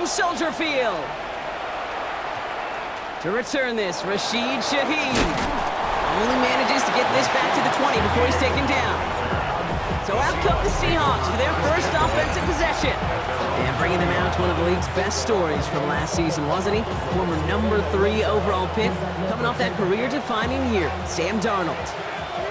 Soldier Field. To return this, Rashid Shaheed only manages to get this back to the 20 before he's taken down. So out come the Seahawks for their first offensive possession. And bringing them out to one of the league's best stories from last season, wasn't he? Former #3 overall pick, coming off that career-defining year, Sam Darnold.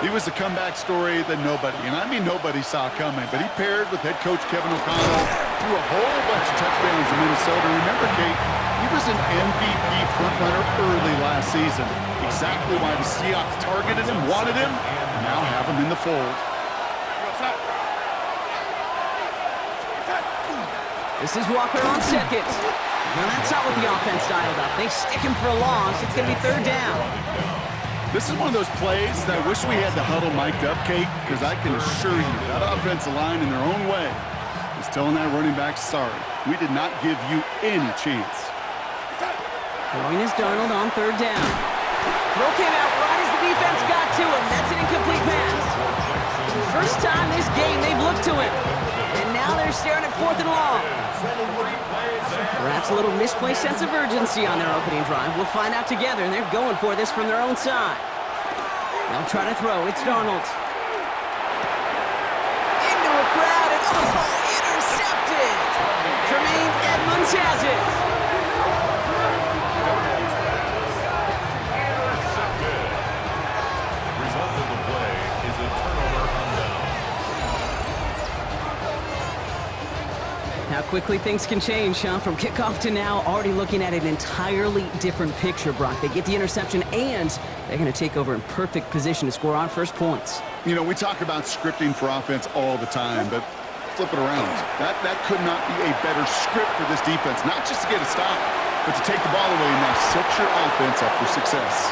He was a comeback story that nobody, and I mean nobody, saw coming. But he paired with head coach Kevin O'Connell, threw a whole bunch of touchdowns in Minnesota. Remember, Kate, he was an MVP frontrunner early last season. Exactly why the Seahawks targeted him, wanted him, and now have him in the fold. This is Walker on second. Now that's not what the offense dialed up. They stick him for a loss. It's going to be third down. This is one of those plays that I wish we had the huddle mic'd up, Kate, because I can assure you that offensive line in their own way is telling that running back, sorry, we did not give you any chance. Throwing is Darnold on third down. Throw came out right as the defense got to him. That's an incomplete pass. First time this game they've looked to him. And now they're staring at 4th and long. Perhaps a little misplaced sense of urgency on their opening drive. We'll find out together, and they're going for this from their own side. They'll try to throw. It's Darnold. Into a crowd, and intercepted! Tremaine Edmonds has it. How quickly things can change, huh? From kickoff to now, already looking at an entirely different picture, Brock. They get the interception, and they're going to take over in perfect position to score on first points. You know, we talk about scripting for offense all the time, but flip it around. That could not be a better script for this defense, not just to get a stop, but to take the ball away and now set your offense up for success.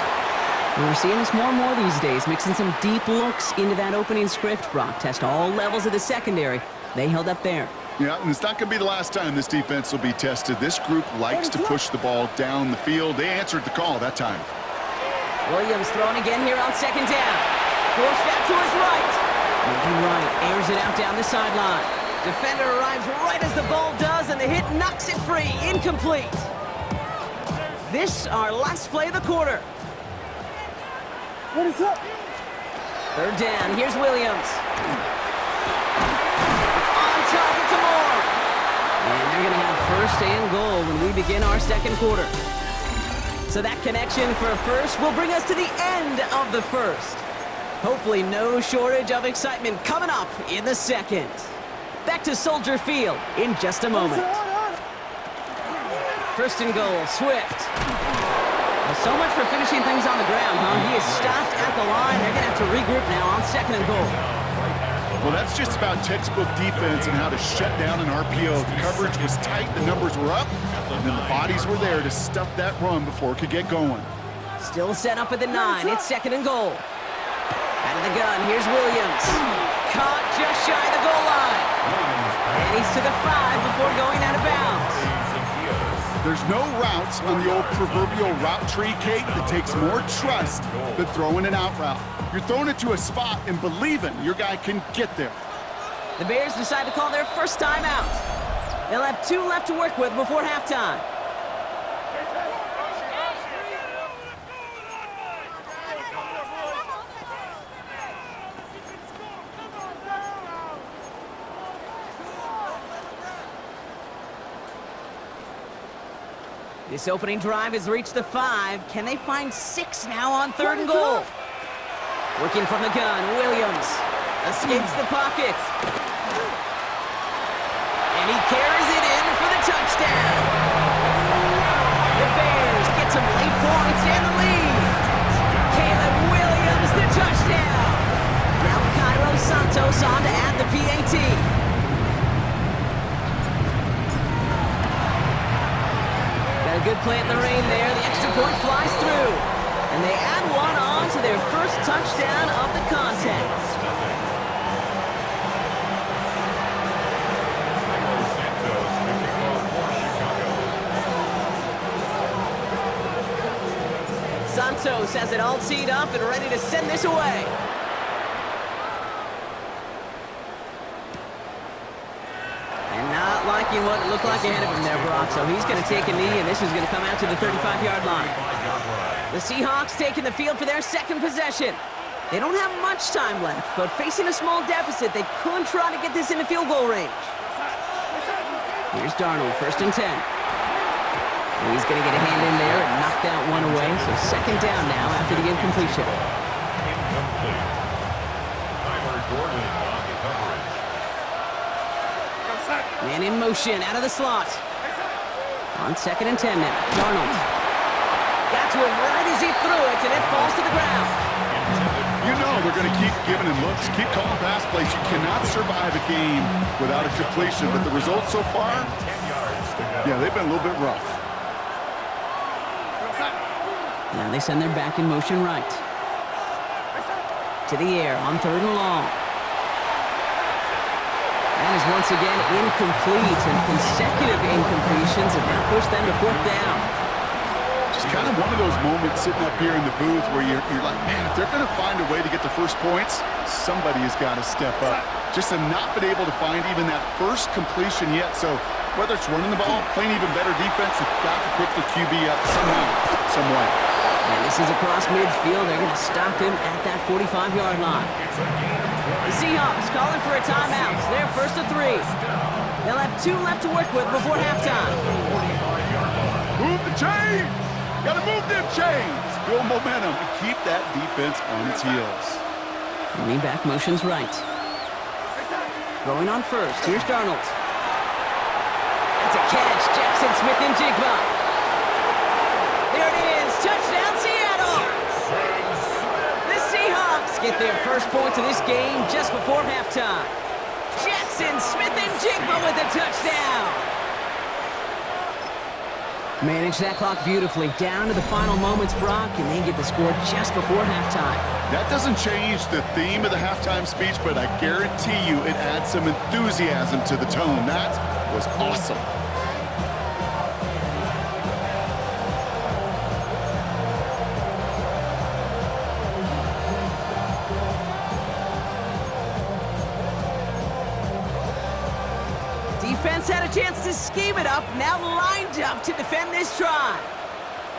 And we're seeing this more and more these days, mixing some deep looks into that opening script, Brock. Test all levels of the secondary. They held up there. Yeah, and it's not going to be the last time this defense will be tested. This group likes to push the ball down the field. They answered the call that time. Williams throwing again here on second down. Forced back to his right. Moving right, airs it out down the sideline. Defender arrives right as the ball does, and the hit knocks it free. Incomplete. This, our last play of the quarter. What is up? Third down, here's Williams. Target to Moore. And they're going to have first and goal when we begin our second quarter. So that connection for a first will bring us to the end of the first. Hopefully no shortage of excitement coming up in the second. Back to Soldier Field in just a moment. First and goal, Swift. Well, so much for finishing things on the ground, huh? He is stopped at the line. They're going to have to regroup now on second and goal. Well, that's just about textbook defense and how to shut down an RPO. The coverage was tight, the numbers were up, and then the bodies were there to stuff that run before it could get going. Still set up at the 9. It's second and goal. Out of the gun, here's Williams. Caught just shy of the goal line. And he's to the 5 before going out of bounds. There's no routes on the old proverbial route tree, Kate, that takes more trust than throwing an out route. You're throwing it to a spot and believing your guy can get there. The Bears decide to call their first time out. They'll have 2 left to work with before halftime. This opening drive has reached the 5. Can they find 6 now on third and goal? Working from the gun, Williams escapes the pocket. And he carries it in for the touchdown. The Bears get some late points and the lead. Caleb Williams, the touchdown. Now Cairo Santos on to add the PAT. Got a good play in the rain there. The extra point flies through. And they add one on to their first touchdown of the contest. Santos has it all teed up and ready to send this away. And now liking what it looked like ahead of him there, Brock. So he's going to take a knee, and this is going to come out to the 35-yard line. The Seahawks taking the field for their second possession. They don't have much time left, but facing a small deficit, they could try to get this into field goal range. Here's Darnold, 1st and 10. He's going to get a hand in there and knock that one away. So 2nd down now after the incompletion. Man in motion, out of the slot. On 2nd and 10 now. Darnold. Got to him right as he threw it, and it falls to the ground. You know they're going to keep giving him looks, keep calling pass plays. You cannot survive a game without a completion, but the results so far, yeah, they've been a little bit rough. Now they send their back in motion right. To the air on 3rd and long. That is once again incomplete, and consecutive incompletions have now pushed them to 4th down. Just kind of one of those moments sitting up here in the booth where you're like, man, if they're going to find a way to get the first points, somebody has got to step up. Just have not been able to find even that first completion yet. So whether it's running the ball, playing even better defense, they've got to pick the QB up somehow, some way. And this is across midfield. They're going to stop him at that 45-yard line. The Seahawks calling for a timeout. They're 1st and 3. They'll have 2 left to work with before halftime. Move the chains! Got to move them chains! Build momentum and keep that defense on its heels. Running back motions right. Throwing on 1st. Here's Darnold. That's a catch. Jackson Smith and Jigba. There it is. Touchdown, Seattle! The Seahawks get their first points of this game just before halftime. Jackson Smith and Jigba with a touchdown. Manage that clock beautifully. Down to the final moments, Brock, and they get the score just before halftime. That doesn't change the theme of the halftime speech, but I guarantee you it adds some enthusiasm to the tone. That was awesome. Defense had a chance to scheme it up, now lined up to defend this try.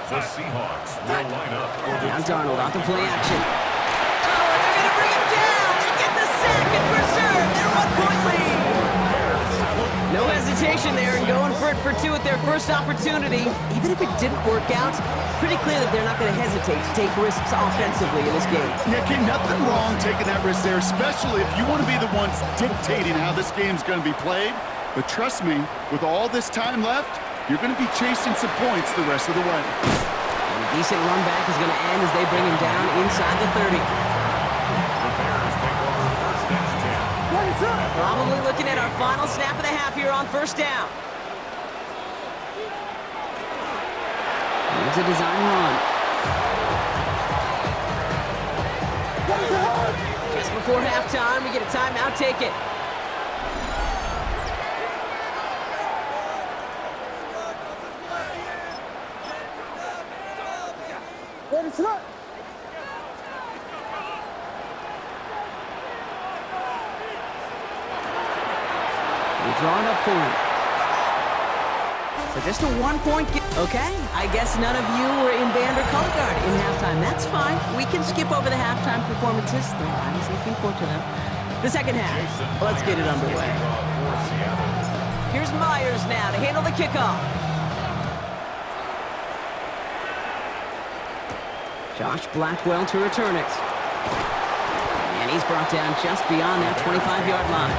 The Seahawks will line up for the now Darnold out to play action. Oh, and they're going to bring him down and get the sack and preserve their 1-point lead. No hesitation there and going for it for 2 at their first opportunity. Even if it didn't work out, pretty clear that they're not going to hesitate to take risks offensively in this game. Yeah, okay, nothing wrong taking that risk there, especially if you want to be the ones dictating how this game's going to be played. But trust me, with all this time left, you're going to be chasing some points the rest of the way. And a decent run back is going to end as they bring him down inside the 30. Probably looking at our final snap of the half here on 1st down. Here's a design run. Just before halftime, we get a timeout, take it. Drawn up for him. So just a 1-point okay, I guess none of you were in band or color guard in halftime. That's fine. We can skip over the halftime performances, though I was looking forward to them. The second half. Let's get it underway. Here's Myers now to handle the kickoff. Josh Blackwell to return it. And he's brought down just beyond that 25-yard line.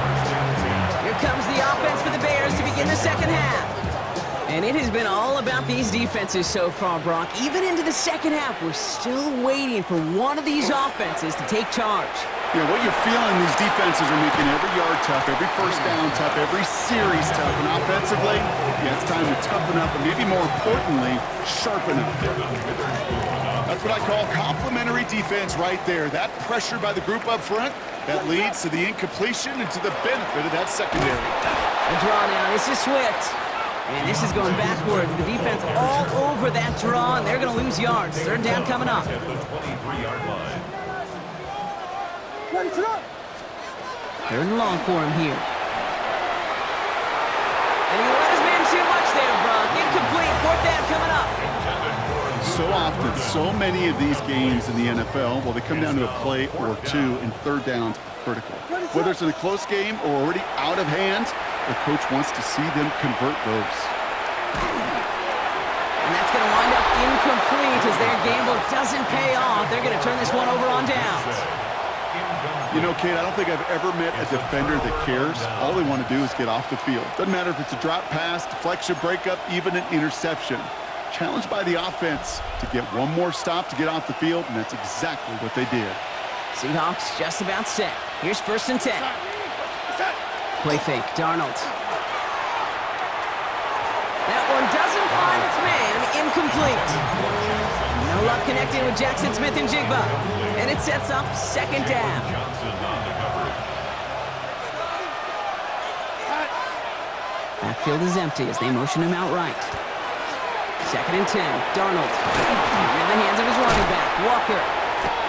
Here comes the offense for the Bears to begin the second half. And it has been all about these defenses so far, Brock. Even into the second half, we're still waiting for one of these offenses to take charge. Yeah, what you're feeling, these defenses are making every yard tough, every first down tough, every series tough. And offensively, yeah, it's time to toughen up and maybe more importantly, sharpen up. That's what I call complimentary defense right there. That pressure by the group up front, that leads to the incompletion and to the benefit of that secondary. A draw now. This is Swift. And this is going backwards. The defense all over that draw, and they're going to lose yards. 3rd down coming up. at the 23-yard line. 3rd and long for him here. fourth down coming up. So often, so many of these games in the NFL, well, they come down to a play or two, and third downs are critical. Whether it's in a close game or already out of hand, the coach wants to see them convert those. And that's going to wind up incomplete as their gamble doesn't pay off. They're going to turn this one over on downs. You know, Kate, I don't think I've ever met a defender that cares. All they want to do is get off the field. Doesn't matter if it's a drop pass, deflection, breakup, even an interception. Challenged by the offense to get one more stop to get off the field, and that's exactly what they did. Seahawks just about set. Here's 1st and 10. Play fake, Darnold. That one doesn't find its man, incomplete. No luck connecting with Jackson Smith and Jigba. And it sets up 2nd down. Backfield is empty as they motion him out right. 2nd and 10, Darnold. In the hands of his running back, Walker.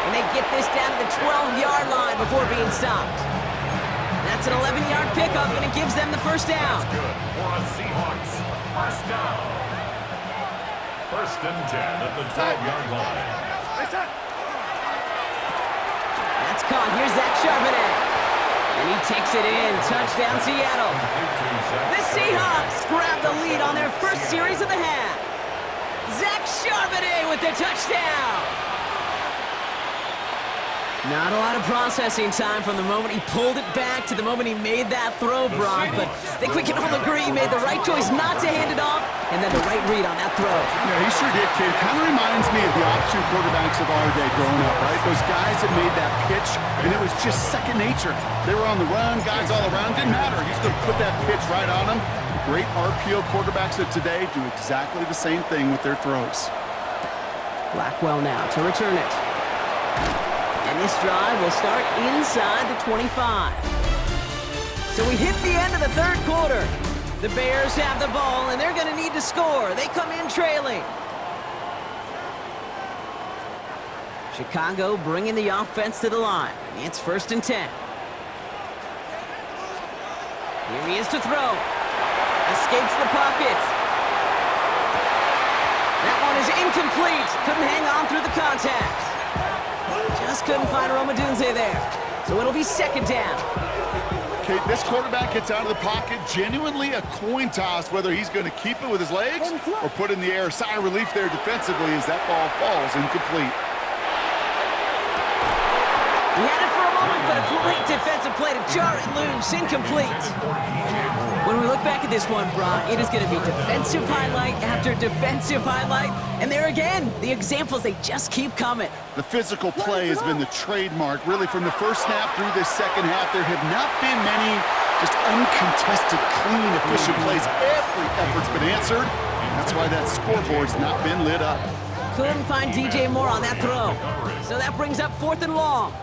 And they get this down to the 12-yard line before being stopped. That's an 11-yard pickup, and it gives them the 1st down. Good for a Seahawks. 1st down. 1st and 10 at the 12-yard line. That's caught. Here's Zach Charbonnet. And he takes it in. Touchdown, Seattle. The Seahawks grab the lead on their first series of the half. Zach Charbonnet with the touchdown. Not a lot of processing time from the moment he pulled it back to the moment he made that throw, Brock, but I think we can all agree he made the right choice not to hand it off, and then the right read on that throw. Yeah, he sure did, kid. Kind of reminds me of the option quarterbacks of our day growing up, right? Those guys that made that pitch, and it was just second nature. They were on the run, guys all around, didn't matter. He's going to put that pitch right on them. Great RPO quarterbacks of today do exactly the same thing with their throws. Blackwell now to return it. And this drive will start inside the 25. So we hit the end of the 3rd quarter. The Bears have the ball, and they're going to need to score. They come in trailing. Chicago bringing the offense to the line. It's 1st and 10. Here he is to throw. Escapes the pocket. That one is incomplete. Couldn't hang on through the contact. Just couldn't find Romadunze there. So it'll be 2nd down. Okay, this quarterback gets out of the pocket, genuinely a coin toss, whether he's going to keep it with his legs or put it in the air. Sigh of relief there defensively as that ball falls incomplete. He had it for a moment, but a great defensive play to jar it loose. Incomplete. When we look back at this one, Brock, it is going to be defensive highlight after defensive highlight. And there again, the examples, they just keep coming. The physical play has been the trademark. Really, from the first snap through this second half, there have not been many just uncontested, clean, efficient plays. Every effort's been answered. That's why that scoreboard's not been lit up. Couldn't find DJ Moore on that throw. So that brings up 4th and long.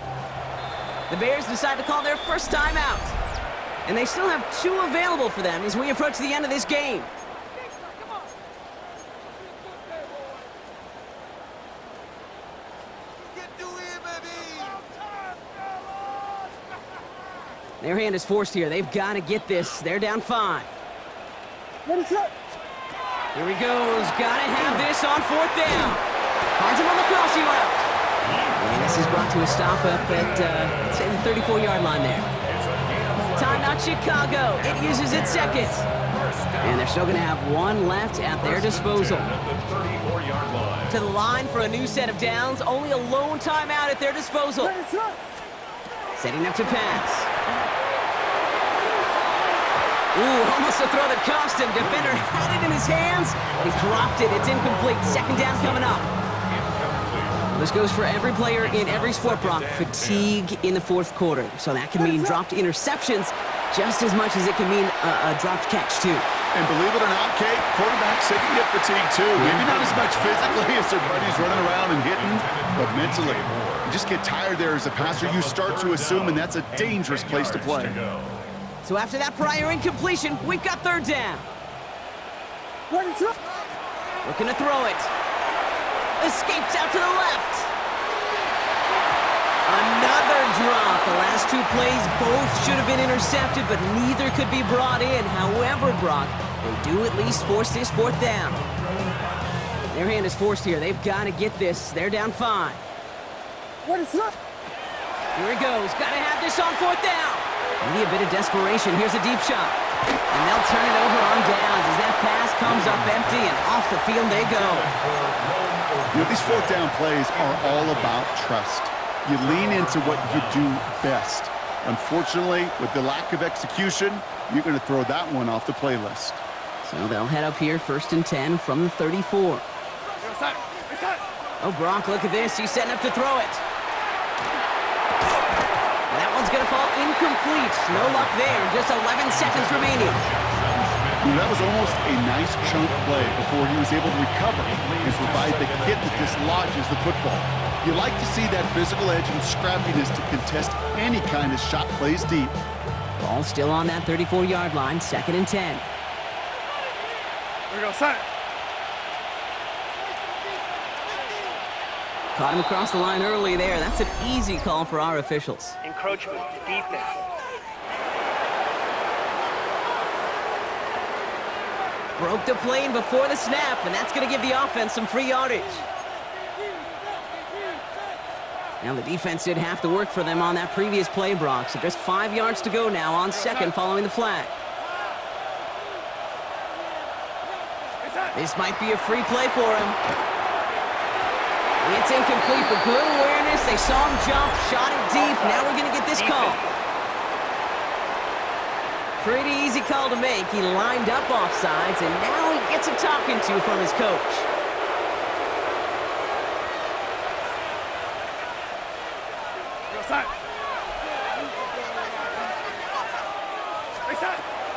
The Bears decide to call their first timeout. And they still have 2 available for them as we approach the end of this game. Their hand is forced here. They've got to get this. They're down 5. Here he goes. Got to have this on 4th down. Finds him on the crossing route. And this is brought to a stop up at, say, the 34-yard line there. Timeout Chicago. It uses its 2nd. And they're still going to have 1 left at their disposal. To the line for a new set of downs. Only a lone timeout at their disposal. Setting up to pass. Ooh, almost a throw that cost him. Defender had it in his hands. He dropped it. It's incomplete. 2nd down coming up. This goes for every player in every sport, Brock. Fatigue in the 4th quarter. So that can mean dropped interceptions just as much as it can mean a dropped catch, too. And believe it or not, Kate, quarterbacks, they can get fatigued, too. Maybe not as much physically as their buddies running around and hitting, but mentally. You just get tired there as a passer. You start to assume, and that's a dangerous place to play. So after that prior incompletion, we've got 3rd down. Looking to throw it. Escapes out to the left. Another drop. The last 2 plays both should have been intercepted, but neither could be brought in. However, Brock, They do at least force this fourth down. Their hand is forced here. They've got to get this. They're down 5. What is up? Here he goes. Got to have this on fourth down. Maybe a bit of desperation. Here's a deep shot. And they'll turn it over on downs as that pass comes up empty, and off the field they go. You know, these fourth down plays are all about trust. You lean into what you do best. Unfortunately, with the lack of execution, you're going to throw that one off the playlist. So they'll head up here, 1st and 10 from the 34. Oh, Brock, look at this. He's setting up to throw it. And that one's going to fall incomplete. No luck there. Just 11 seconds remaining. You know, that was almost a nice chunk play before he was able to recover and provide the hit that dislodges the football. You like to see that physical edge and scrappiness to contest any kind of shot plays deep. Ball still on that 34-yard line, 2nd and 10. Here we go, son. Caught him across the line early there. That's an easy call for our officials. Encroachment, defense. Broke the plane before the snap, and that's going to give the offense some free yardage. Now the defense did have to work for them on that previous play, Brock. So just 5 yards to go now on 2nd following the flag. This might be a free play for him. It's incomplete, but good awareness. They saw him jump, shot it deep. Now we're going to get this call. Pretty easy call to make. He lined up offsides, and now he gets a talking to from his coach.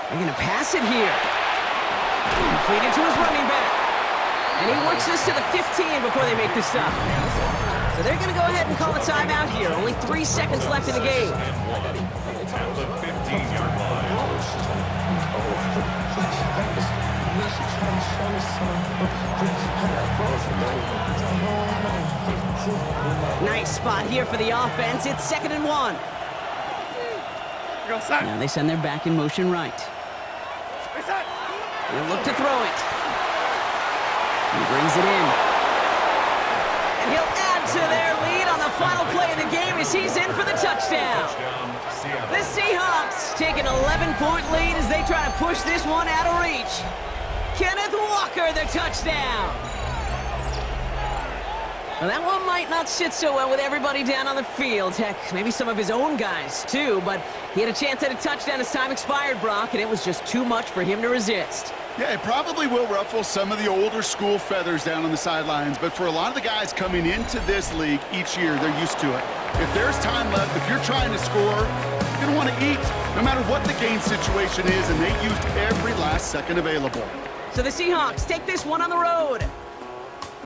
They're going to pass it here. Completed to his running back. And he works this to the 15 before they make the stop. So they're going to go ahead and call a timeout here. Only 3 seconds left in the game. At the 15-yard line. Nice spot here for the offense. It's 2nd and 1. Now they send their back in motion right. They'll look to throw it. He brings it in. And he'll add to their lead on the final play of the game as he's in for the touchdown. The Seahawks take an 11-point lead as they try to push this one out of reach. Kenneth Walker, the touchdown. Well, that one might not sit so well with everybody down on the field. Heck, maybe some of his own guys, too. But he had a chance at a touchdown as time expired, Brock, and it was just too much for him to resist. Yeah, it probably will ruffle some of the older school feathers down on the sidelines, but for a lot of the guys coming into this league each year, they're used to it. If there's time left, if you're trying to score, you're going to want to eat, no matter what the game situation is, and they used every last second available. So the Seahawks take this one on the road.